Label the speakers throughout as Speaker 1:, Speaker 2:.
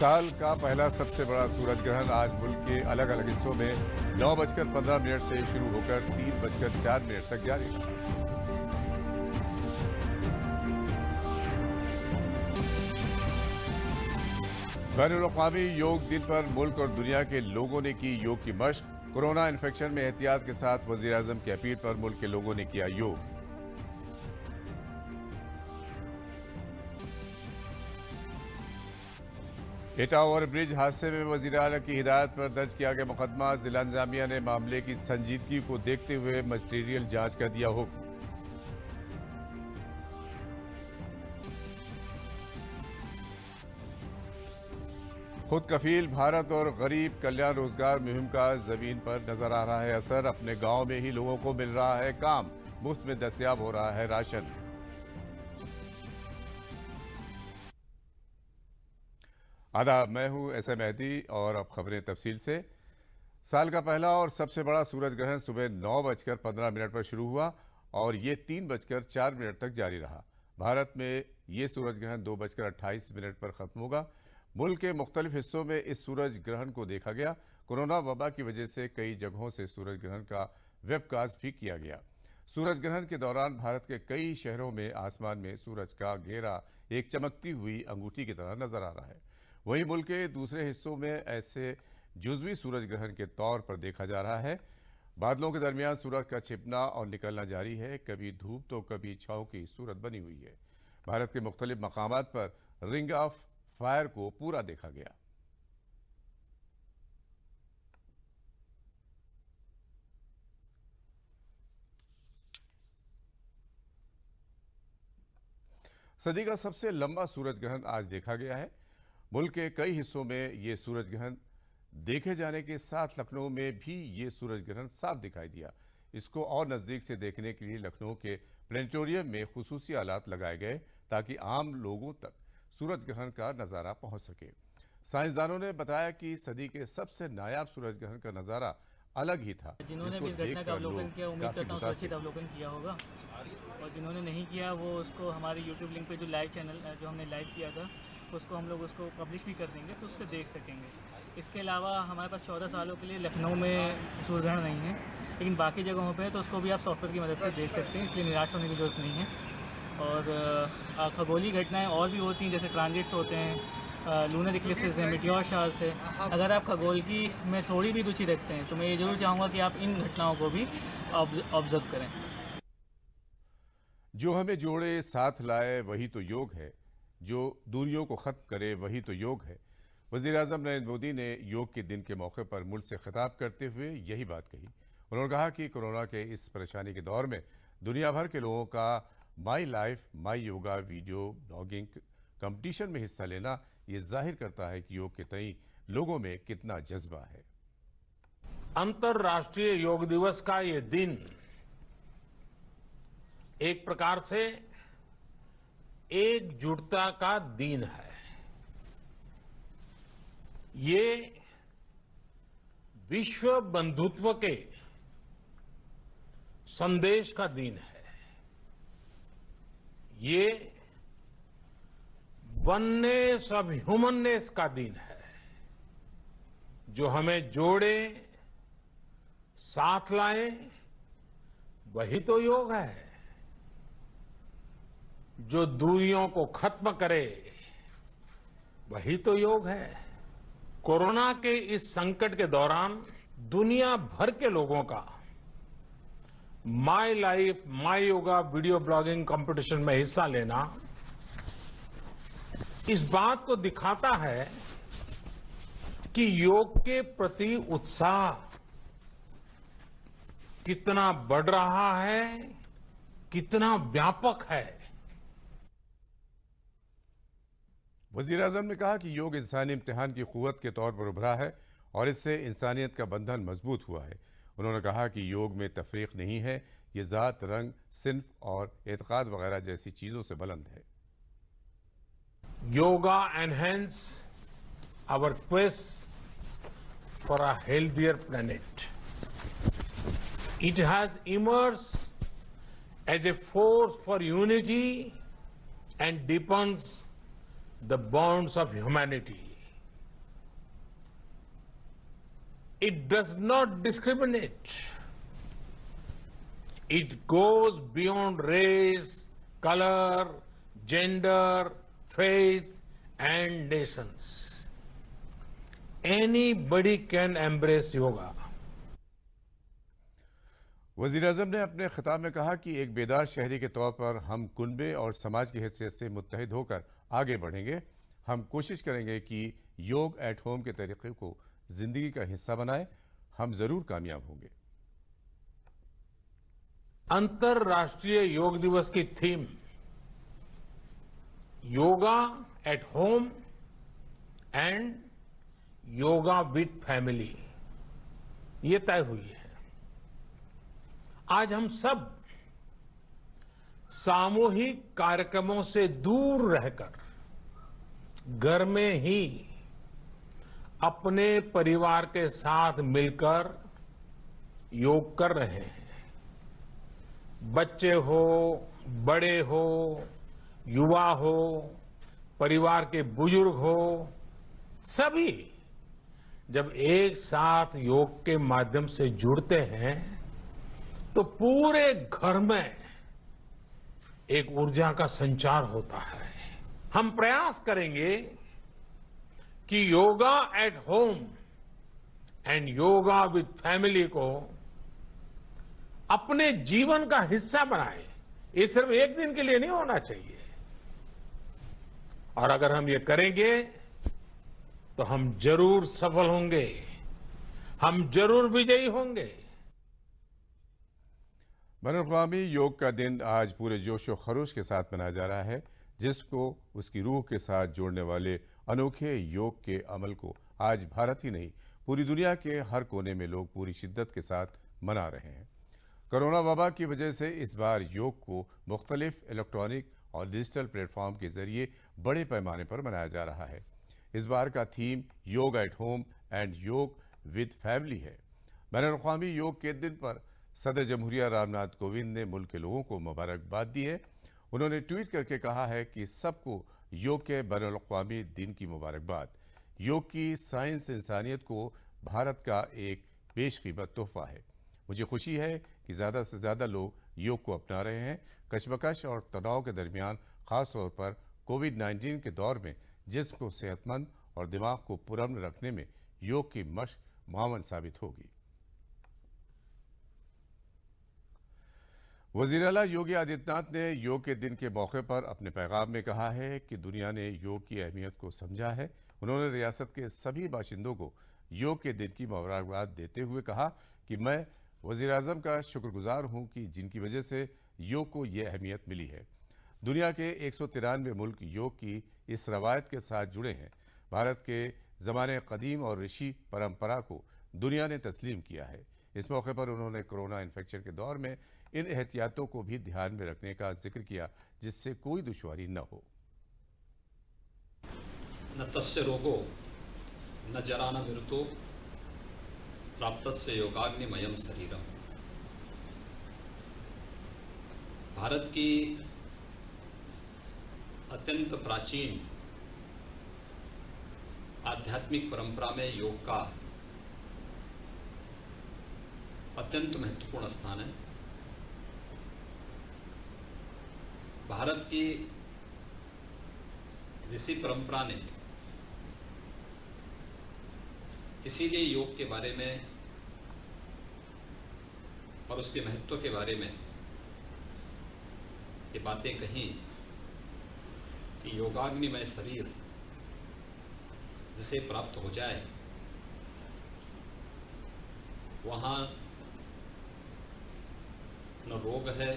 Speaker 1: साल का पहला सबसे बड़ा सूरज ग्रहण आज मुल्क के अलग अलग हिस्सों में 9:15 से शुरू होकर 3:04 तक जारी रहा। बैनुल-अक़वामी योग दिन पर मुल्क और दुनिया के लोगों ने की योग की मशक। कोरोना इन्फेक्शन में एहतियात के साथ वज़ीर आज़म की अपील पर मुल्क के लोगों ने किया योग। एटा ओवरब्रिज हादसे में वज़ीर आला की हिदायत पर दर्ज किया गया मुकदमा। जिला इंतजामिया ने मामले की संजीदगी को देखते हुए मजिस्ट्रियल जांच का दिया हुक्म। खुद कफील भारत और गरीब कल्याण रोजगार मुहिम का जमीन पर नजर आ रहा है असर। अपने गांव में ही लोगों को मिल रहा है काम, मुफ्त में दस्तयाब हो रहा है राशन। आदाब, मैं हूं एस.एम. मेहदी और अब खबरें तफसील से। साल का पहला और सबसे बड़ा सूरज ग्रहण सुबह 9:15 पर शुरू हुआ और ये 3:04 तक जारी रहा। भारत में ये सूरज ग्रहण 2:28 पर खत्म होगा। मुल्क के मुख्तलिफ हिस्सों में इस सूरज ग्रहण को देखा गया। कोरोना वबा की वजह से कई जगहों से सूरज ग्रहण का वेबकास्ट भी किया गया। सूरज ग्रहण के दौरान भारत के कई शहरों में आसमान में सूरज का घेरा एक चमकती हुई अंगूठी की तरह नजर आ रहा है। वहीं मुल्क के दूसरे हिस्सों में ऐसे जुज़वी सूरज ग्रहण के तौर पर देखा जा रहा है। बादलों के दरमियान सूरज का छिपना और निकलना जारी है। कभी धूप तो कभी छाँव की सूरत बनी हुई है। भारत के मुख्तलिफ मकामात पर रिंग ऑफ फायर को पूरा देखा गया। सदी का सबसे लंबा सूरज ग्रहण आज देखा गया है। मुल्क के कई हिस्सों में ये सूरज ग्रहण देखे जाने के साथ लखनऊ में भी ये सूरज ग्रहण साफ दिखाई दिया। इसको और नज़दीक से देखने के लिए लखनऊ के प्लेनेटोरियम में खुसूसी आलात लगाए गए ताकि आम लोगों तक सूरज ग्रहण का नज़ारा पहुंच सके। साइंसदानों ने बताया कि सदी के सबसे नायाब सूरज ग्रहण का नज़ारा अलग ही था।
Speaker 2: जिन्होंने भी इस घटना का अवलोकन किया, उम्मीद करता हूँ सुरक्षित अवलोकन किया होगा, और जिन्होंने नहीं किया वो उसको हमारे यूट्यूब लिंक पे जो लाइव चैनल जो हमने लाइव किया था उसको हम लोग उसको पब्लिश भी कर देंगे तो उससे देख सकेंगे। इसके अलावा हमारे पास 14 सालों के लिए लखनऊ में सूर्य ग्रहण नहीं है, लेकिन बाकी जगहों पे तो उसको भी आप सॉफ्टवेयर की मदद से देख सकते हैं, इसलिए निराश होने की ज़रूरत नहीं है। और खगोलीय घटनाएं और भी होती हैं, जैसे ट्रांजिट्स होते हैं, लूनर इक्लिप्सेस हैं, मीटियोर शावर्स है। अगर आप खगोल की में थोड़ी भी रुचि रखते हैं तो मैं ये जरूर चाहूँगा कि आप इन घटनाओं को भी ऑब्जर्व करें।
Speaker 1: जो हमें जोड़े साथ लाए वही तो योग है, जो दूरियों को ख़त्म करे वही तो योग है। वज़ीर आज़म नरेंद्र मोदी ने योग के दिन के मौके पर मुल्क से खिताब करते हुए यही बात कही। उन्होंने कहा कि कोरोना के इस परेशानी के दौर में दुनिया भर के लोगों का my life my yoga video blogging competition में हिस्सा लेना ये जाहिर करता है कि योग के तई लोगों में कितना जज्बा है।
Speaker 3: अंतर्राष्ट्रीय योग दिवस का ये दिन एक प्रकार से एकजुटता का दिन है। ये विश्व बंधुत्व के संदेश का दिन है। ये वननेस ऑफ ह्यूमननेस का दिन है, जो हमें जोड़े साथ लाए वही तो योग है, जो दूरियों को खत्म करे वही तो योग है। कोरोना के इस संकट के दौरान दुनिया भर के लोगों का my life my yoga video blogging competition में हिस्सा लेना इस बात को दिखाता है कि योग के प्रति उत्साह कितना बढ़ रहा है, कितना व्यापक है।
Speaker 1: वज़ीर आज़म ने कहा कि योग इंसानी इम्तिहान की क़ुव्वत के तौर पर उभरा है और इससे इंसानियत का बंधन मजबूत हुआ है। उन्होंने कहा कि योग में तफरीक नहीं है, ये ज़ात, रंग, सिन्फ और एतक़ाद वगैरह जैसी चीज़ों से बुलंद है।
Speaker 3: Yoga enhance our quest for a healthier planet. It has emerged as a force for unity and deepens the bonds of humanity. It does not discriminate. It goes beyond race, color, gender, faith, and nations. Anybody can embrace yoga.
Speaker 1: वजीर अजम ने अपने खिताब में कहा कि एक बेदार शहरी के तौर पर हम कुनबे और समाज की हैसियत से मुत्तहिद होकर आगे बढ़ेंगे। हम कोशिश करेंगे कि योग एट होम के तरीके को जिंदगी का हिस्सा बनाएं। हम जरूर कामयाब होंगे।
Speaker 3: अंतर्राष्ट्रीय योग दिवस की theme yoga at home and yoga with family ये तय हुई है। आज हम सब सामूहिक कार्यक्रमों से दूर रहकर घर में ही अपने परिवार के साथ मिलकर योग कर रहे हैं। बच्चे हो, बड़े हो, युवा हो, परिवार के बुजुर्ग हो, सभी जब एक साथ योग के माध्यम से जुड़ते हैं तो पूरे घर में एक ऊर्जा का संचार होता है। हम प्रयास करेंगे कि yoga at home and yoga with family को अपने जीवन का हिस्सा बनाएं। ये सिर्फ एक दिन के लिए नहीं होना चाहिए। और अगर हम ये करेंगे तो हम जरूर सफल होंगे, हम जरूर विजयी होंगे।
Speaker 1: बैनुल-अक़वामी योग का दिन आज पूरे जोश व खरोश के साथ मनाया जा रहा है, जिसको उसकी रूह के साथ जोड़ने वाले अनोखे योग के अमल को आज भारत ही नहीं पूरी दुनिया के हर कोने में लोग पूरी शिद्दत के साथ मना रहे हैं। कोरोना वबा की वजह से इस बार योग को मुख्तलिफ इलेक्ट्रॉनिक और डिजिटल प्लेटफॉर्म के जरिए बड़े पैमाने पर मनाया जा रहा है। इस बार का थीम योग एट होम एंड योग विद फैमिली है। बैनुल-अक़वामी योग के दिन पर सदर जमहूरिया रामनाथ कोविंद ने मुल्क के लोगों को मुबारकबाद दी है। उन्होंने ट्वीट करके कहा है कि सबको योग के बैनुल-अक़वामी दिन की मुबारकबाद। योग की साइंस इंसानियत को भारत का एक बेशकीमत तोहफा है। मुझे खुशी है कि ज़्यादा से ज़्यादा लोग योग को अपना रहे हैं। कशमकश और तनाव के दरमियान ख़ास तौर पर कोविड-19 के दौर में जिस्म को सेहतमंद और दिमाग को पुरअमन रखने में योग की मशक मुआवन साबित होगी। वज़ीर आला योगी आदित्यनाथ ने योग के दिन के मौके पर अपने पैगाम में कहा है कि दुनिया ने योग की अहमियत को समझा है। उन्होंने रियासत के सभी बाशिंदों को योग के दिन की मुबारकबाद देते हुए कहा कि मैं वज़ीर आज़म का शुक्रगुजार हूँ कि जिनकी वजह से योग को ये अहमियत मिली है। दुनिया के 193 मुल्क योग की इस रवायत के साथ जुड़े हैं। भारत के ज़माने कदीम और ऋषि परंपरा को दुनिया ने तस्लीम किया है। इस मौके पर उन्होंने कोरोना इन्फेक्शन के दौर में इन एहतियातों को भी ध्यान में रखने का जिक्र किया, जिससे कोई दुश्वारी न हो।
Speaker 4: न तस्य रोगो न जरा न मृतो प्राप्तस्य योगाग्निमयम शरीरम। भारत की अत्यंत प्राचीन आध्यात्मिक परंपरा में योग का अत्यंत महत्वपूर्ण स्थान है। भारत की ऋषि परंपरा ने इसीलिए योग के बारे में और उसके महत्व के बारे में ये बातें कही कि योगाग्निमय शरीर जिसे प्राप्त हो जाए वहाँ न रोग है,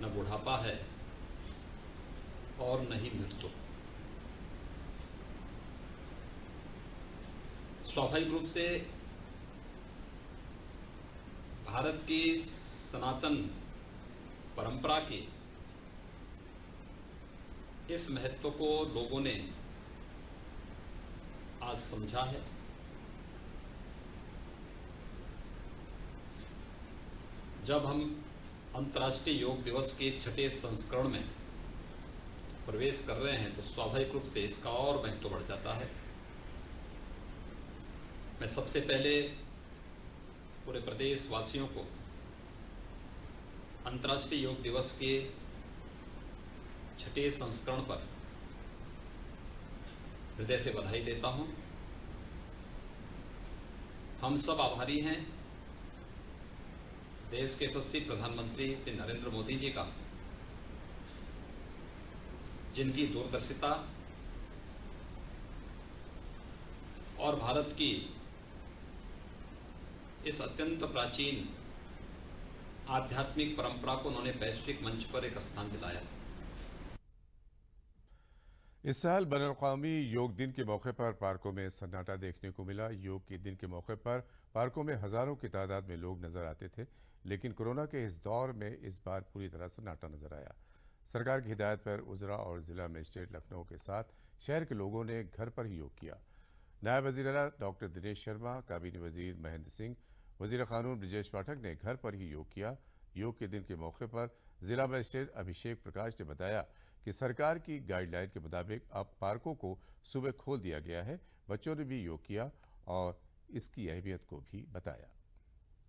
Speaker 4: न बुढ़ापा है और न ही मृत्यु। स्वाभाविक रूप से भारत की सनातन परंपरा की इस महत्व को लोगों ने आज समझा है। जब हम अंतर्राष्ट्रीय योग दिवस के 6ठे संस्करण में प्रवेश कर रहे हैं तो स्वाभाविक रूप से इसका और महत्व बढ़ जाता है। मैं सबसे पहले पूरे प्रदेश वासियों को अंतर्राष्ट्रीय योग दिवस के 6ठे संस्करण पर हृदय से बधाई देता हूं। हम सब आभारी हैं देश के यशस्वी प्रधानमंत्री श्री नरेंद्र मोदी जी का, जिनकी दूरदर्शिता और भारत की इस अत्यंत प्राचीन आध्यात्मिक परंपरा को उन्होंने वैश्विक मंच पर एक स्थान दिलाया।
Speaker 1: इस साल बैनुल-अक़वामी योग दिन के मौके पर पार्कों में सन्नाटा देखने को मिला। योग के दिन के मौके पर पार्कों में हजारों की तादाद में लोग नजर आते थे, लेकिन कोरोना के इस दौर में इस बार पूरी तरह सन्नाटा नजर आया। सरकार की हिदायत पर उजरा और जिला मजिस्ट्रेट लखनऊ के साथ शहर के लोगों ने घर पर ही योग किया। नायब वज़ीर आला डॉक्टर दिनेश शर्मा, काबीना वजीर महेंद्र सिंह, वजीर कानून ब्रजेश पाठक ने घर पर ही योग किया। योग के दिन के मौके पर जिला मजिस्ट्रेट अभिषेक प्रकाश ने बताया कि सरकार की गाइडलाइन के मुताबिक अब पार्कों को सुबह खोल दिया गया है। बच्चों ने भी योग किया और इसकी अहमियत को भी बताया।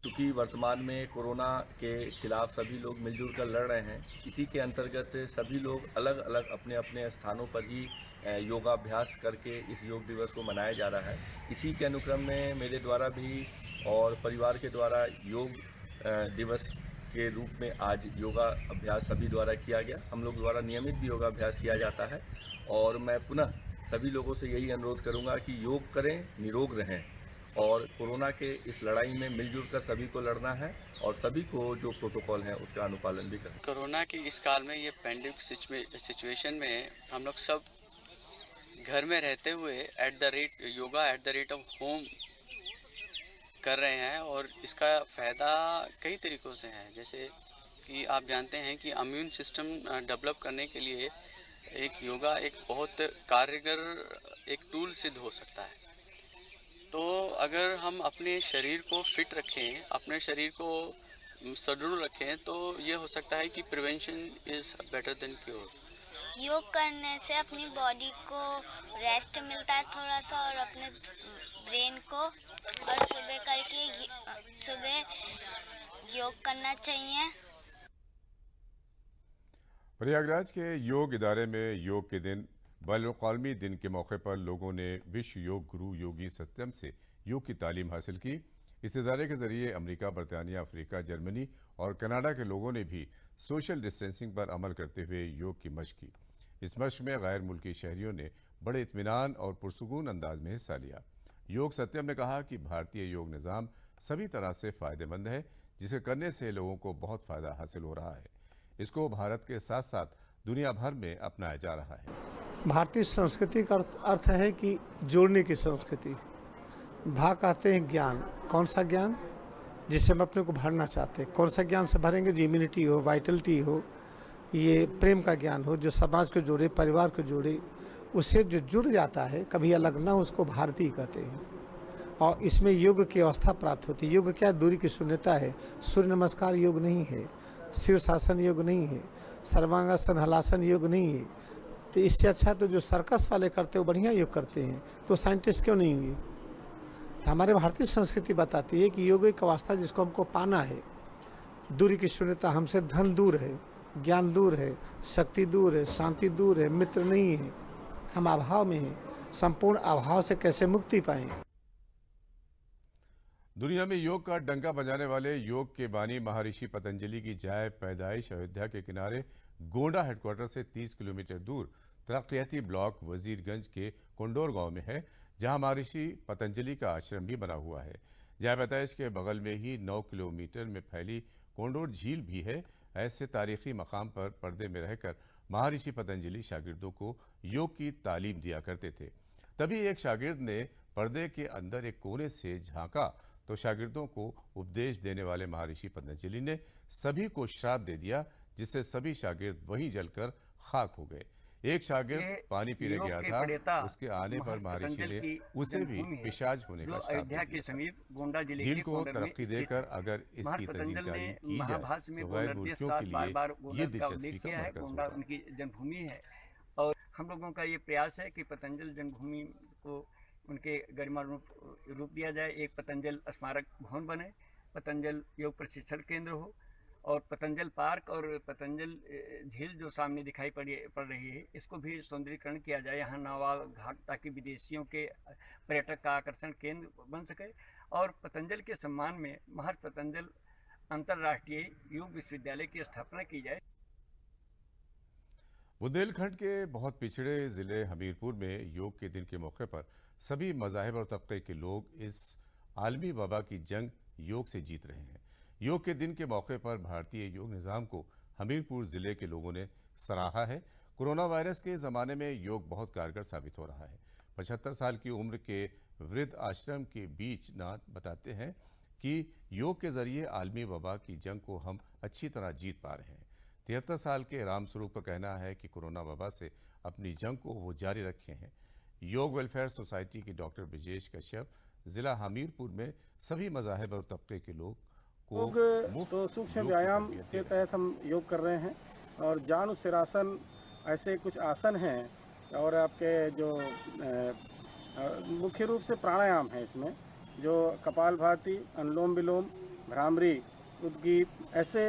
Speaker 5: क्योंकि वर्तमान में कोरोना के खिलाफ सभी लोग मिलजुल कर लड़ रहे हैं, इसी के अंतर्गत सभी लोग अलग अलग अपने अपने स्थानों पर ही योगाभ्यास करके इस योग दिवस को मनाया जा रहा है। इसी के अनुक्रम में मेरे द्वारा भी और परिवार के द्वारा योग दिवस के रूप में आज योगा अभ्यास सभी द्वारा किया गया। हम लोग द्वारा नियमित भी योगाभ्यास किया जाता है और मैं पुनः सभी लोगों से यही अनुरोध करूंगा कि योग करें, निरोग रहें और कोरोना के इस लड़ाई में मिलजुल कर सभी को लड़ना है और सभी को जो प्रोटोकॉल है उसका अनुपालन भी करें।
Speaker 6: कोरोना की इस काल में, ये पैंडेमिक सिचुएशन में हम लोग सब घर में रहते हुए yoga at the rate of home कर रहे हैं और इसका फ़ायदा कई तरीक़ों से है। जैसे कि आप जानते हैं कि इम्यून सिस्टम डेवलप करने के लिए एक योगा एक बहुत कारगर एक टूल सिद्ध हो सकता है। तो अगर हम अपने शरीर को फिट रखें, अपने शरीर को सुदृढ़ रखें, तो ये हो सकता है कि prevention is better than cure.
Speaker 7: योग करने से अपनी बॉडी को रेस्ट मिलता है थोड़ा सा और अपने ब्रेन को, और सुबह योग करना चाहिए।
Speaker 1: प्रयागराज के योग इदारे में योग के दिन बैनुल-अक़वामी दिन के मौके पर लोगों ने विश्व योग गुरु योगी सत्यम से योग की तालीम हासिल की। इस इदारे के जरिए अमेरिका, बरतानिया, अफ्रीका, जर्मनी और कनाडा के लोगों ने भी सोशल डिस्टेंसिंग पर अमल करते हुए योग की मशक की। इस मशक में गैर मुल्की शहरियों ने बड़े इत्मीनान और पुरसुकून अंदाज में हिस्सा लिया। योग सत्यम ने कहा कि भारतीय योग निज़ाम सभी तरह से फ़ायदेमंद है, जिसे करने से लोगों को बहुत फ़ायदा हासिल हो रहा है। इसको भारत के साथ साथ दुनिया भर में अपनाया जा रहा है।
Speaker 8: भारतीय संस्कृति का अर्थ है कि जोड़ने की संस्कृति। भा कहते हैं ज्ञान। कौन सा ज्ञान? जिससे हम अपने को भरना चाहते हैं। कौन सा ज्ञान से भरेंगे? जो इम्यूनिटी हो, वाइटलिटी हो, ये प्रेम का ज्ञान हो, जो समाज को जोड़े, परिवार को जोड़े। उससे जो जुड़ जाता है, कभी अलग ना, उसको भारतीय कहते हैं। और इसमें योग की अवस्था प्राप्त होती है। योग क्या? दूरी की शून्यता है। सूर्य नमस्कार योग नहीं है, शीर्षासन योग नहीं है, सर्वांगासन हलासन योग नहीं है। तो इससे अच्छा तो जो सर्कस वाले करते हैं वो बढ़िया योग करते हैं, तो साइंटिस्ट क्यों नहीं हुए? तो हमारे भारतीय संस्कृति बताती है कि योग एक अवस्था जिसको हमको पाना है। दूरी की शून्यता, हमसे धन दूर है, ज्ञान दूर है, शक्ति दूर है, शांति दूर है, मित्र नहीं है, हम अभाव में हैं। संपूर्ण अभाव से कैसे मुक्ति पाएं?
Speaker 1: दुनिया में योग का डंका बजाने वाले योग के बानी महर्षि पतंजलि की जाए पैदाइश अयोध्या के किनारे गोंडा हेडक्वार्टर से 30 किलोमीटर दूर तरक्याती ब्लॉक वजीरगंज के कोंडोर गांव में है, जहां महर्षि पतंजलि का आश्रम भी बना हुआ है। जाए पैदाइश के बगल में ही 9 किलोमीटर में फैली कोंडोर झील भी है। ऐसे तारीखी मकाम पर पर्दे में रहकर महर्षि पतंजलि शागिर्दों को योग की तालीम दिया करते थे। तभी एक शागिर्द ने पर्दे के अंदर एक कोने से झांका तो शागिर्दों को उपदेश देने वाले महर्षि पतंजलि ने सभी को श्राप दे दिया, जिससे सभी शागिर्द वहीं जलकर खाक हो गए। एक शागिर्द पानी पीने गया था, उसके आने पर महर्षि ने उसे भी पिशाच होने का श्राप दिया। झील को तरक्की देकर अगर इसकी तजीलकारी की जाए तो गैर मुल्कियों के लिए ये दिलचस्पी का मरकज़ होगा।
Speaker 9: उनकी जन्मभूमि है और हम लोगों का ये प्रयास है कि पतंजलि जन्मभूमि को उनके गरिमा रूप दिया जाए। एक पतंजल स्मारक भवन बने, पतंजल योग प्रशिक्षण केंद्र हो, और पतंजल पार्क और पतंजल झील जो सामने दिखाई पड़ रही है, इसको भी सौंदर्यीकरण किया जाए। यहाँ नावा घाट, ताकि विदेशियों के पर्यटक का आकर्षण केंद्र बन सके। और पतंजल के सम्मान में महर्षि पतंजल अंतर्राष्ट्रीय योग विश्वविद्यालय की स्थापना की जाए।
Speaker 1: बुंदेलखंड के बहुत पिछड़े जिले हमीरपुर में योग के दिन के मौके पर सभी मज़ाहिब और तबके के लोग इस आलमी वबा की जंग योग से जीत रहे हैं। योग के दिन के मौके पर भारतीय योग निज़ाम को हमीरपुर जिले के लोगों ने सराहा है। कोरोना वायरस के ज़माने में योग बहुत कारगर साबित हो रहा है। 75 साल की उम्र के वृद्ध आश्रम के बीच नाथ बताते हैं कि योग के ज़रिए आलमी वबा की जंग को हम अच्छी तरह जीत पा रहे हैं। 73 साल के रामस्वरूप का कहना है कि कोरोना वबा से अपनी जंग को वो जारी रखे हैं। योग वेलफेयर सोसाइटी के डॉक्टर ब्रजेश कश्यप जिला हमीरपुर में सभी मज़ाहिब और तबके के लोग को
Speaker 10: तो सूक्ष्म व्यायाम के तहत हम योग कर रहे हैं, और जानुसिरासन ऐसे कुछ आसन हैं, और आपके जो मुख्य रूप से प्राणायाम है इसमें, जो कपालभाति, अनुलोम विलोम, भ्रामरी, उद्गीत, ऐसे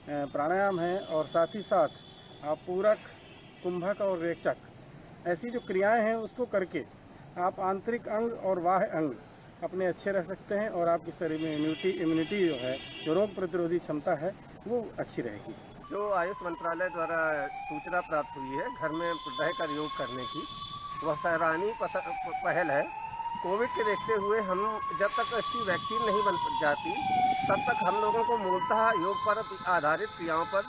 Speaker 10: प्राणायाम हैं। और साथ ही साथ आप पूरक, कुंभक और रेचक ऐसी जो क्रियाएं हैं उसको करके आप आंतरिक अंग और बाह्य अंग अपने अच्छे रह सकते हैं, और आपके शरीर में इम्यूनिटी जो है, जो रोग प्रतिरोधी क्षमता है, वो अच्छी रहेगी।
Speaker 11: जो आयुष मंत्रालय द्वारा सूचना प्राप्त हुई है घर में रहकर योग करने की, वह सराहनीय पहल है। कोविड के देखते हुए हम जब तक इसकी वैक्सीन नहीं बन जाती तब तक हम लोगों को मूलतः योग पर आधारित क्रियाओं पर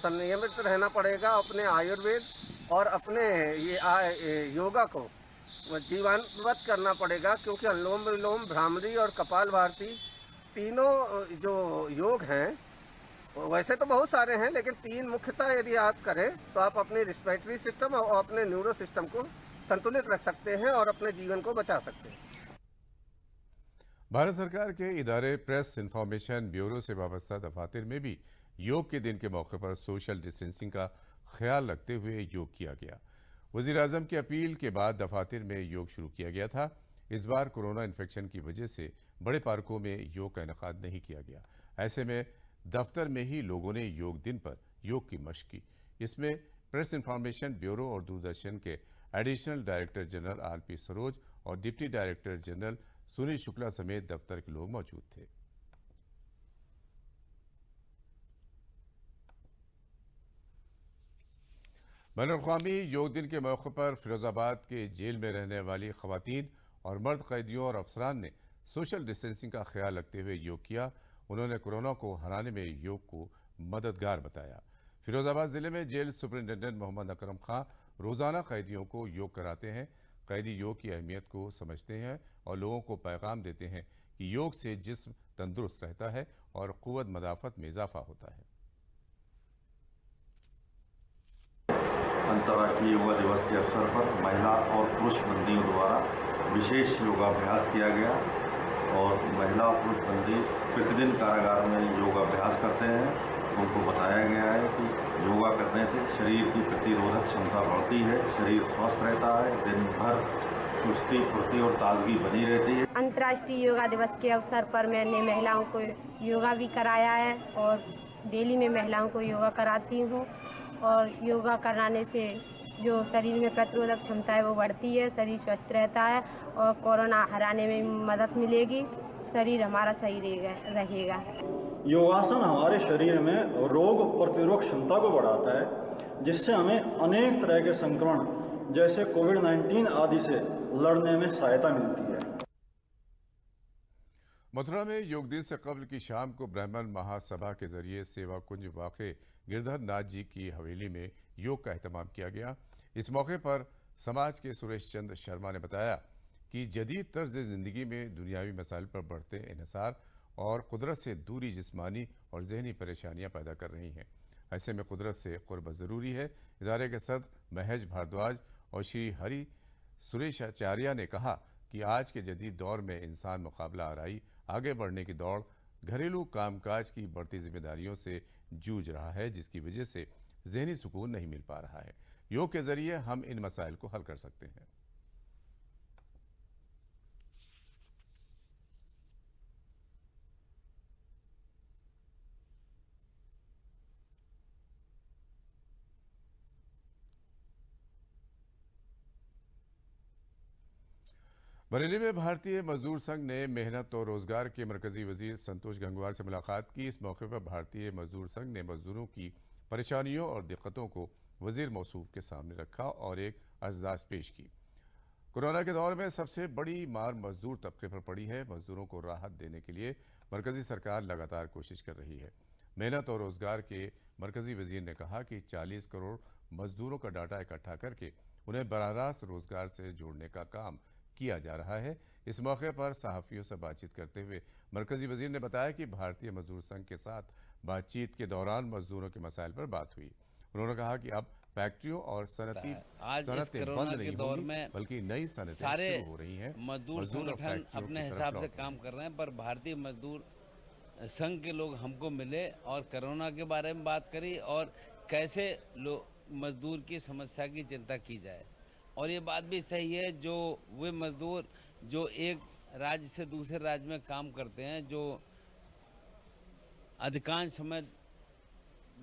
Speaker 11: संयमित रहना पड़ेगा। अपने आयुर्वेद और अपने ये योगा को जीवान्वित करना पड़ेगा, क्योंकि अनुलोम विलोम, भ्रामरी और कपालभाति तीनों जो योग हैं, वैसे तो बहुत सारे हैं, लेकिन तीन मुख्यतः यदि आप करें तो आप अपने रिस्पिरेटरी सिस्टम और अपने न्यूरो सिस्टम को संतुलित रख सकते हैं और अपने जीवन को बचा सकते हैं।
Speaker 1: भारत सरकार के इदारे प्रेस इन्फॉर्मेशन ब्यूरो से वाबस्ता दफातर में भी योग के दिन के मौके पर सोशल डिस्टेंसिंग का ख्याल रखते हुए योग किया गया। वज़ीर-ए-आज़म की अपील के बाद दफातर में योग शुरू किया गया था। इस बार कोरोना इन्फेक्शन की वजह से बड़े पार्कों में योग का इनेकाद नहीं किया गया। ऐसे में दफ्तर में ही लोगों ने योग दिन पर योग की मशक की। इसमें प्रेस इन्फॉर्मेशन ब्यूरो और दूरदर्शन के additional director general R P. Saroj और deputy director general Sunil Shukla समेत दफ्तर के लोग मौजूद थे। बैनुल-अक़वामी योग दिन के मौके पर फिरोजाबाद के जेल में रहने वाली खवातीन और मर्द कैदियों और अफसरान ने सोशल डिस्टेंसिंग का ख्याल रखते हुए योग किया। उन्होंने कोरोना को हराने में योग को मददगार बताया। फिरोजाबाद जिले में जेल सुपरिंटेंडेंट मोहम्मद अकरम खां रोज़ाना कैदियों को योग कराते हैं। कैदी योग की अहमियत को समझते हैं और लोगों को पैगाम देते हैं कि योग से जिस्म तंदुरुस्त रहता है और क़ुव्वत मदाफ़त में इजाफा होता है।
Speaker 12: अंतर्राष्ट्रीय योगा दिवस के अवसर पर महिला और पुरुष बंदियों द्वारा विशेष योगाभ्यास किया गया, और महिला और पुरुष बंदी प्रतिदिन कारागार में योगाभ्यास करते हैं। उनको बताया गया है कि योगा करने से शरीर की प्रतिरोधक क्षमता बढ़ती है, शरीर स्वस्थ रहता है, दिन भर चुस्ती, फुर्ती और ताजगी बनी रहती है।
Speaker 13: अंतर्राष्ट्रीय योगा दिवस के अवसर पर मैंने महिलाओं को योगा भी कराया है, और डेली में महिलाओं को योगा कराती हूँ। और योगा कराने से जो शरीर में प्रतिरोधक क्षमता है वो बढ़ती है, शरीर स्वस्थ रहता है, और कोरोना हराने में मदद मिलेगी, शरीर हमारा सही रहेगा।
Speaker 14: योगासन हमारे शरीर में रोग प्रतिरोधक क्षमता को बढ़ाता है, जिससे हमें अनेक तरह के संक्रमण जैसे कोविड-19 आदि से लड़ने में सहायता मिलती है।
Speaker 1: मथुरा में योग दिन से कबल की शाम को ब्राह्मण महासभा के जरिए सेवा कुंज वाक़े गिरधर नाथ जी की हवेली में योग का एहतमाम किया गया। इस मौके पर समाज के सुरेश चंद्र शर्मा ने बताया कि जदीद तर्ज ज़िंदगी में दुनियावी मसाइल पर बढ़ते इन्हिसार और कुदरत से दूरी जिस्मानी और जहनी परेशानियां पैदा कर रही हैं। ऐसे में कुदरत से क़ुर्बत ज़रूरी है। इदारे के सदर महज भारद्वाज और श्री हरि सुरेश आचार्य ने कहा कि आज के जदीद दौर में इंसान मुकाबला आराई, आगे बढ़ने की दौड़, घरेलू कामकाज की बढ़ती जिम्मेदारियों से जूझ रहा है, जिसकी वजह से जहनी सुकून नहीं मिल पा रहा है। योग के ज़रिए हम इन मसाइल को हल कर सकते हैं। बरेली में भारतीय मजदूर संघ ने मेहनत और रोजगार के मरकजी वजीर संतोष गंगवार से मुलाकात की। इस मौके पर भारतीय मजदूर संघ ने मजदूरों की परेशानियों और दिक्कतों को वजीर मौसूफ के सामने रखा और एक अजदास पेश की। कोरोना के दौर में सबसे बड़ी मार मजदूर तबके पर पड़ी है। मजदूरों को राहत देने के लिए मरकजी सरकार लगातार कोशिश कर रही है। मेहनत और रोजगार के मरकजी वजीर ने कहा कि 40 करोड़ मजदूरों का डाटा इकट्ठा करके उन्हें बराह रास्त रोजगार से जोड़ने का काम किया जा रहा है। इस मौके पर सहाफ़ियों से बातचीत करते हुए मरकजी वजीर ने बताया कि भारतीय मजदूर संघ के साथ बातचीत के दौरान मजदूरों के मसाइल पर बात हुई। उन्होंने कहा कि अब फैक्ट्रियों और सनतें बंद नहीं होंगी, बल्कि नई सनतें शुरू हो रही हैं।
Speaker 15: मजदूर संगठन अपने हिसाब से काम कर रहे हैं, पर भारतीय मजदूर संघ के लोग हमको मिले और कोरोना के बारे में बात करी और कैसे मजदूर की समस्या की चिंता की जाए। और ये बात भी सही है, जो वे मजदूर जो एक राज्य से दूसरे राज्य में काम करते हैं, जो अधिकांश समय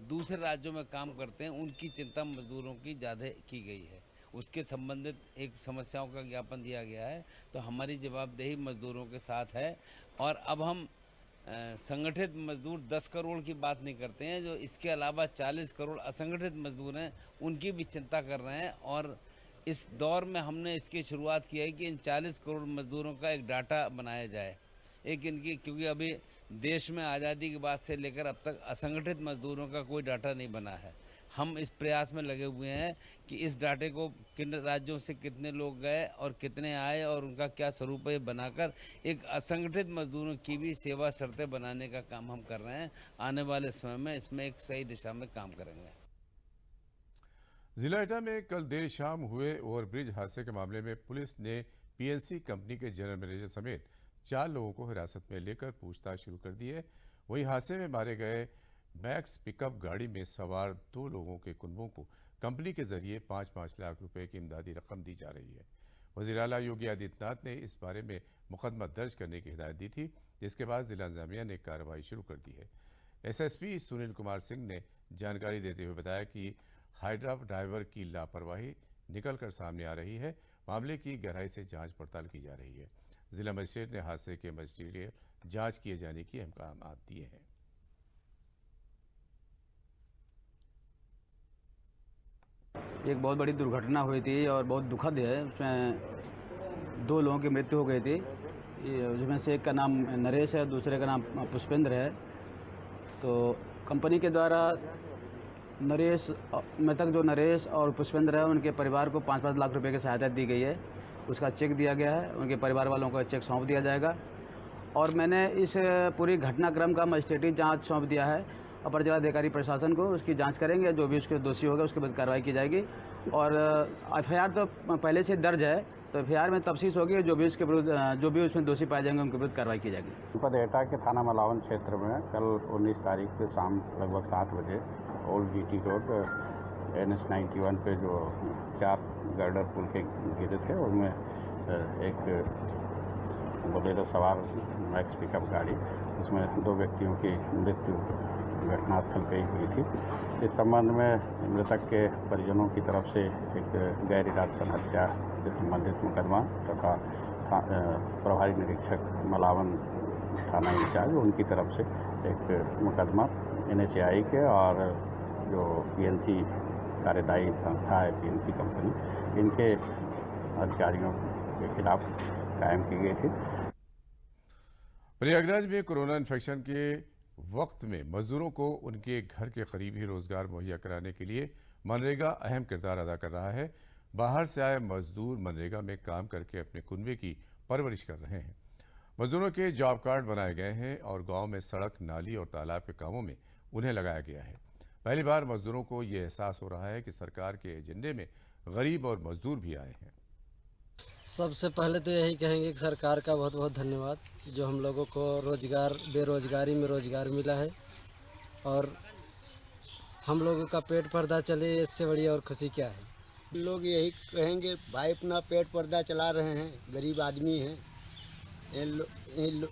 Speaker 15: दूसरे राज्यों में काम करते हैं, उनकी चिंता मजदूरों की ज़्यादा की गई है। उसके संबंधित एक समस्याओं का ज्ञापन दिया गया है। तो हमारी जवाबदेही मजदूरों के साथ है। और अब हम संगठित मजदूर 10 करोड़ की बात नहीं करते हैं, जो इसके अलावा 40 करोड़ असंगठित मजदूर हैं, उनकी भी चिंता कर रहे हैं। और इस दौर में हमने इसकी शुरुआत की है कि इन 40 करोड़ मजदूरों का एक डाटा बनाया जाए। एक इनकी, क्योंकि अभी देश में आज़ादी के बाद से लेकर अब तक असंगठित मजदूरों का कोई डाटा नहीं बना है। हम इस प्रयास में लगे हुए हैं कि इस डाटे को किन राज्यों से कितने लोग गए और कितने आए और उनका क्या स्वरूप है, बनाकर एक असंगठित मजदूरों की भी सेवा शर्तें बनाने का काम हम कर रहे हैं। आने वाले समय में इसमें एक सही दिशा में काम करेंगे।
Speaker 1: जिला एटा में कल देर शाम हुए ओवरब्रिज हादसे के मामले में पुलिस ने पीएनसी कंपनी के जनरल मैनेजर समेत 4 लोगों को हिरासत में लेकर पूछताछ शुरू कर दी है। वहीं हादसे में मारे गए मैक्स पिकअप गाड़ी में सवार 2 लोगों के कुनबों को कंपनी के जरिए 5-5 लाख रुपए की इमदादी रकम दी जा रही है। वज़ीर आला योगी आदित्यनाथ ने इस बारे में मुकदमा दर्ज करने की हिदायत दी थी, जिसके बाद जिला इंतजामिया ने कार्रवाई शुरू कर दी है। एसएसपी सुनील कुमार सिंह ने जानकारी देते हुए बताया कि हाइड्रा ड्राइवर की लापरवाही निकलकर सामने आ रही है। मामले की गहराई से जांच पड़ताल की जा रही है। जिला मजिस्ट्रेट ने हादसे के मजिस्ट्रियल जांच किए जाने की अहकाम दिए हैं।
Speaker 16: एक बहुत बड़ी दुर्घटना हुई थी और बहुत दुखद है। उसमें 2 लोगों की मृत्यु हो गई थी, जिसमें से एक का नाम नरेश है, दूसरे का नाम पुष्पेंद्र है। तो कंपनी के द्वारा मृतक जो नरेश और पुष्पेंद्र है, उनके परिवार को 5-5 लाख रुपए की सहायता दी गई है। उसका चेक दिया गया है, उनके परिवार वालों को चेक सौंप दिया जाएगा। और मैंने इस पूरी घटनाक्रम का मजिस्ट्रेटी जांच सौंप दिया है अपर जिलाधिकारी प्रशासन को। उसकी जांच करेंगे, जो भी उसके दोषी होगा उसके बाद कार्रवाई की जाएगी। और एफआईआर तो पहले से दर्ज है, तो एफआईआर में तफ्सीस होगी, जो भी उसके विरुद्ध जो भी उसमें दोषी पाए जाएंगे उनके विरुद्ध कार्रवाई की जाएगी।
Speaker 17: जनपद एटा के थाना मलावन क्षेत्र में कल 19 तारीख को शाम लगभग 7 बजे ओल्ड जीटी रोड NH 91 पे जो 4 गर्डर पुल के गिरे थे, उनमें एक बोलेरो सवार मैक्स पिकअप गाड़ी, उसमें 2 व्यक्तियों की मृत्यु घटनास्थल पर ही हुई थी। इस संबंध में मृतक के परिजनों की तरफ से एक गैर इरादतन हत्या से संबंधित मुकदमा तथा प्रभारी निरीक्षक मलावन थाना इंचार्ज, उनकी तरफ से एक मुकदमा NHAI के और जो PNC कार्यदायी संस्था है PNC कंपनी, इनके अधिकारियों के खिलाफ कायम की गई थी।
Speaker 1: प्रयागराज में कोरोना इन्फेक्शन के वक्त में मजदूरों को उनके घर के करीब ही रोजगार मुहैया कराने के लिए मनरेगा अहम किरदार अदा कर रहा है। बाहर से आए मजदूर मनरेगा में काम करके अपने कुनबे की परवरिश कर रहे हैं। मजदूरों के जॉब कार्ड बनाए गए हैं और गांव में सड़क, नाली और तालाब के कामों में उन्हें लगाया गया है। पहली बार मजदूरों को ये एहसास हो रहा है कि सरकार के एजेंडे में गरीब और मजदूर भी आए हैं।
Speaker 18: सबसे पहले तो यही कहेंगे कि सरकार का बहुत बहुत धन्यवाद, जो हम लोगों को रोजगार, बेरोजगारी में रोजगार मिला है और हम लोगों का पेट पर्दा चले, इससे बड़ी और खुशी क्या है।
Speaker 19: लोग यही कहेंगे, भाई अपना पेट पर्दा चला रहे हैं, गरीब आदमी हैं,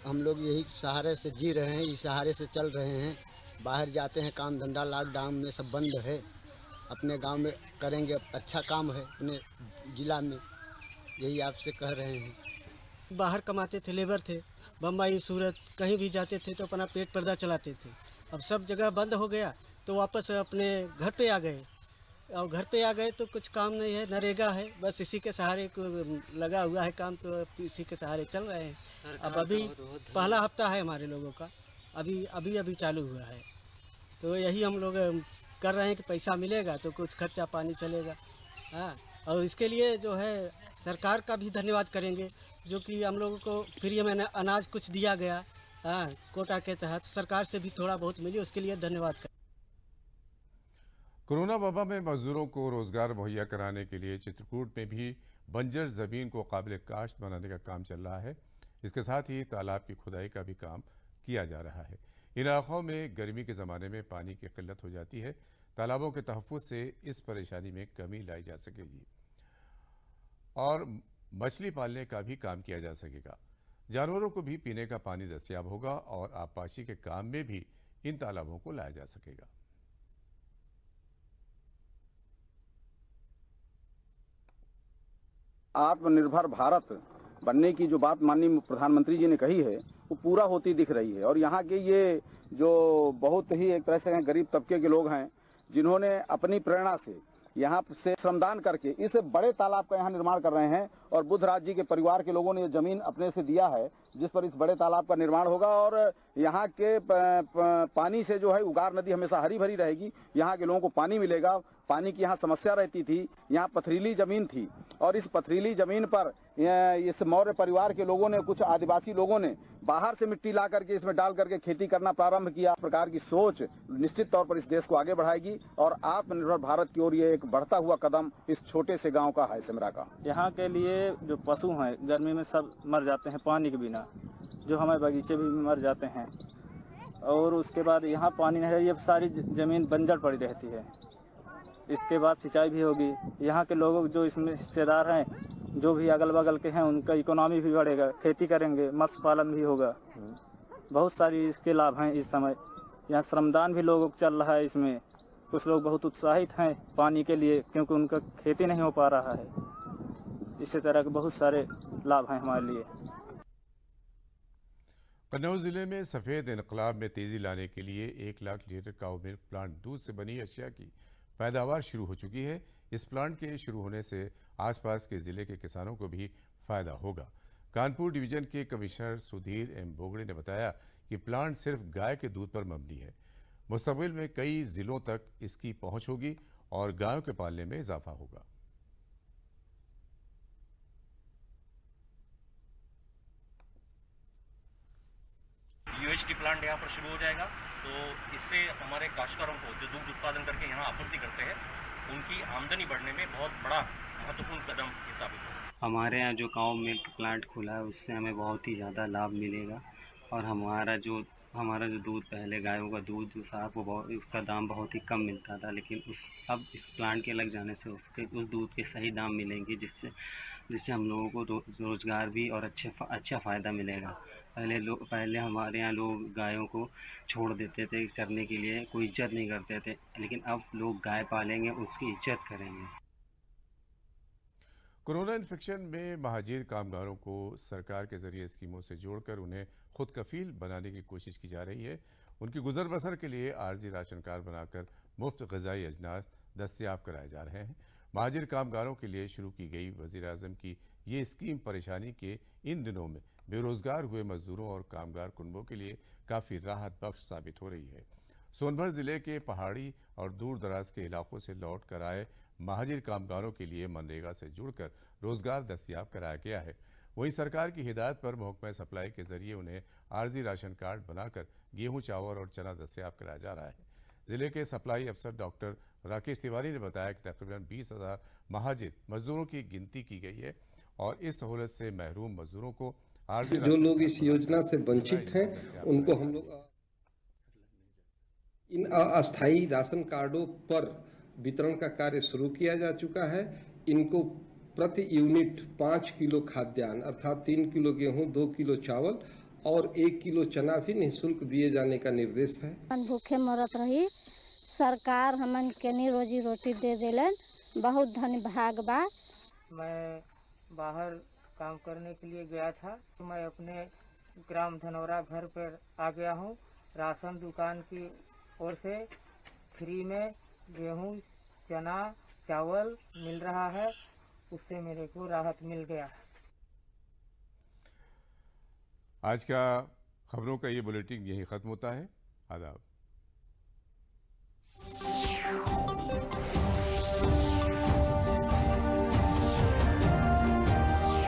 Speaker 19: हम लोग यही सहारे से जी रहे हैं, इस सहारे से चल रहे हैं। बाहर जाते हैं, काम धंधा लॉकडाउन में सब बंद है, अपने गांव में करेंगे, अच्छा काम है अपने ज़िला में, यही आपसे कह रहे हैं।
Speaker 18: बाहर कमाते थे, लेबर थे, बम्बई सूरत कहीं भी जाते थे तो अपना पेट पर्दा चलाते थे। अब सब जगह बंद हो गया तो वापस अपने घर पे आ गए, और घर पे आ गए तो कुछ काम नहीं है, नरेगा है, बस इसी के सहारे को लगा हुआ है काम, तो इसी के सहारे चल रहे हैं। अब अभी पहला हफ्ता है हमारे लोगों का, अभी चालू हुआ है, तो यही हम लोग कर रहे हैं कि पैसा मिलेगा तो कुछ खर्चा पानी चलेगा। हाँ, और इसके लिए जो है सरकार का भी धन्यवाद करेंगे, जो कि हम लोगों को फ्री में अनाज कुछ दिया गया, हाँ, कोटा के तहत सरकार से भी थोड़ा बहुत मिली, उसके लिए धन्यवाद करें।
Speaker 1: कोरोना वबा में मजदूरों को रोजगार मुहैया कराने के लिए चित्रकूट में भी बंजर जमीन को काबिल काश्त बनाने का काम चल रहा है। इसके साथ ही तालाब की खुदाई का भी काम किया जा रहा है। इन इलाकों में गर्मी के ज़माने में पानी की किल्लत हो जाती है। तालाबों के तहफ़्फ़ुज़ से इस परेशानी में कमी लाई जा सकेगी और मछली पालने का भी काम किया जा सकेगा। जानवरों को भी पीने का पानी दस्तयाब होगा और आबपाशी के काम में भी इन तालाबों को लाया जा सकेगा।
Speaker 20: आत्मनिर्भर भारत बनने की जो बात माननीय प्रधानमंत्री जी ने कही है वो पूरा होती दिख रही है। और यहाँ के ये जो बहुत ही एक तरह से गरीब तबके के लोग हैं, जिन्होंने अपनी प्रेरणा से यहाँ से श्रमदान करके इस बड़े तालाब का यहाँ निर्माण कर रहे हैं, और बुद्धराज जी के परिवार के लोगों ने ये जमीन अपने से दिया है जिस पर इस बड़े तालाब का निर्माण होगा। और यहाँ के पानी से जो है उगार नदी हमेशा हरी भरी रहेगी, यहाँ के लोगों को पानी मिलेगा। पानी की यहाँ समस्या रहती थी, यहाँ पथरीली जमीन थी, और इस पथरीली जमीन पर इस मौर्य परिवार के लोगों ने, कुछ आदिवासी लोगों ने बाहर से मिट्टी ला करके इसमें डाल करके खेती करना प्रारंभ किया। इस प्रकार की सोच निश्चित तौर पर इस देश को आगे बढ़ाएगी और आत्मनिर्भर भारत की ओर ये एक बढ़ता हुआ कदम इस छोटे से गांव का है, सिमरा का।
Speaker 10: यहाँ के लिए जो पशु हैं गर्मी में सब मर जाते हैं पानी के बिना, जो हमारे बगीचे भी मर जाते हैं। और उसके बाद यहाँ पानी नहीं है, ये सारी जमीन बंजर पड़ी रहती है। इसके बाद सिंचाई भी होगी। यहाँ के लोग जो इसमें हिस्सेदार हैं, जो भी अगल बगल के हैं, उनका इकोनॉमी भी बढ़ेगा, खेती करेंगे, मत्स्य पालन भी होगा। बहुत सारी इसके लाभ हैं। इस समय यहाँ श्रमदान भी लोगों को चल रहा है। इसमें कुछ लोग बहुत उत्साहित हैं पानी के लिए, क्योंकि उनका खेती नहीं हो पा रहा है। इसी तरह के बहुत सारे लाभ हैं हमारे लिए।
Speaker 1: कन्नौज जिले में सफ़ेद इनकलाब में तेज़ी लाने के लिए 1 लाख लीटर काऊ मिल्क प्लांट दूध से बनी अशिया की पैदावार शुरू हो चुकी है। इस प्लांट के शुरू होने से आसपास के ज़िले के किसानों को भी फ़ायदा होगा। कानपुर डिवीज़न के कमिश्नर सुधीर एम बोगड़े ने बताया कि प्लांट सिर्फ गाय के दूध पर मबनी है। मुस्तकबिल में कई ज़िलों तक इसकी पहुंच होगी और गायों के पालने में इजाफा होगा।
Speaker 21: यूएचटी प्लांट यहाँ पर शुरू हो जाएगा, तो इससे हमारे काश्तकारों को जो दूध उत्पादन करके यहाँ आपूर्ति करते हैं, उनकी आमदनी बढ़ने में बहुत बड़ा महत्वपूर्ण कदम ये साबित होगा।
Speaker 22: हमारे यहाँ जो काऊ मिल्क प्लांट खुला है उससे हमें बहुत ही ज़्यादा लाभ मिलेगा, और हमारा जो दूध पहले गायों का दूध जो था वो उसका दाम बहुत ही कम मिलता था, लेकिन अब इस प्लांट के लग जाने से उस दूध के सही दाम मिलेंगे, जिससे हम लोगों को रोज़गार भी और अच्छा फ़ायदा मिलेगा। पहले हमारे यहाँ लोग गायों को छोड़ देते थे चरने के लिए, कोई इज्जत नहीं करते थे, लेकिन अब लोग गाय पालेंगे, उसकी इज्जत करेंगे।
Speaker 1: कोरोना इन्फेक्शन में महाजीर कामगारों को सरकार के जरिए स्कीमों से जोड़कर उन्हें खुद कफील बनाने की कोशिश की जा रही है। उनकी गुजर बसर के लिए आर्जी राशन कार्ड बनाकर मुफ्त ग़िज़ाई अजनास दस्तयाब कराए जा रहे हैं। महाजिर कामगारों के लिए शुरू की गई वज़ीर आज़म की ये स्कीम परेशानी के इन दिनों में बेरोज़गार हुए मजदूरों और कामगार कुनबों के लिए काफ़ी राहत बख्श साबित हो रही है। सोनभद्र ज़िले के पहाड़ी और दूर दराज के इलाकों से लौट कर आए महाजिर कामगारों के लिए मनरेगा से जुड़कर रोज़गार दस्तयाब कराया गया है। वहीं सरकार की हिदायत पर महकमा सप्लाई के जरिए उन्हें आर्जी राशन कार्ड बनाकर गेहूं, चावल और चना दस्तयाब कराया जा रहा है। ज़िले के सप्लाई अफसर डॉक्टर राकेश तिवारी ने बताया कि तकरीबन 20,000 महाजिर मजदूरों की गिनती की गई है और इस सहूलत से महरूम मजदूरों को आर्जी
Speaker 23: जो लोग इस योजना से वंचित हैं उनको हम लोग इन अस्थायी राशन कार्डों पर वितरण का कार्य शुरू किया जा चुका है। इनको प्रति यूनिट 5 किलो खाद्यान्न अर्थात 3 किलो गेहूं, 2 किलो चावल और 1 किलो चना भी निःशुल्क दिए जाने का निर्देश है।
Speaker 24: भूखे मरत रही, सरकार हमन के रोजी रोटी दे देलन, बहुत धन्य भाग बा।
Speaker 10: मैं बाहर
Speaker 2: काम करने के लिए गया था। तो मैं अपने ग्राम धनौरा घर पर आ गया हूँ। राशन दुकान की ओर से फ्री में गेहूँ, चना, चावल मिल रहा है, उससे मेरे को राहत मिल गया।
Speaker 1: आज का खबरों का ये बुलेटिन यहीं ख़त्म होता है। आदाब।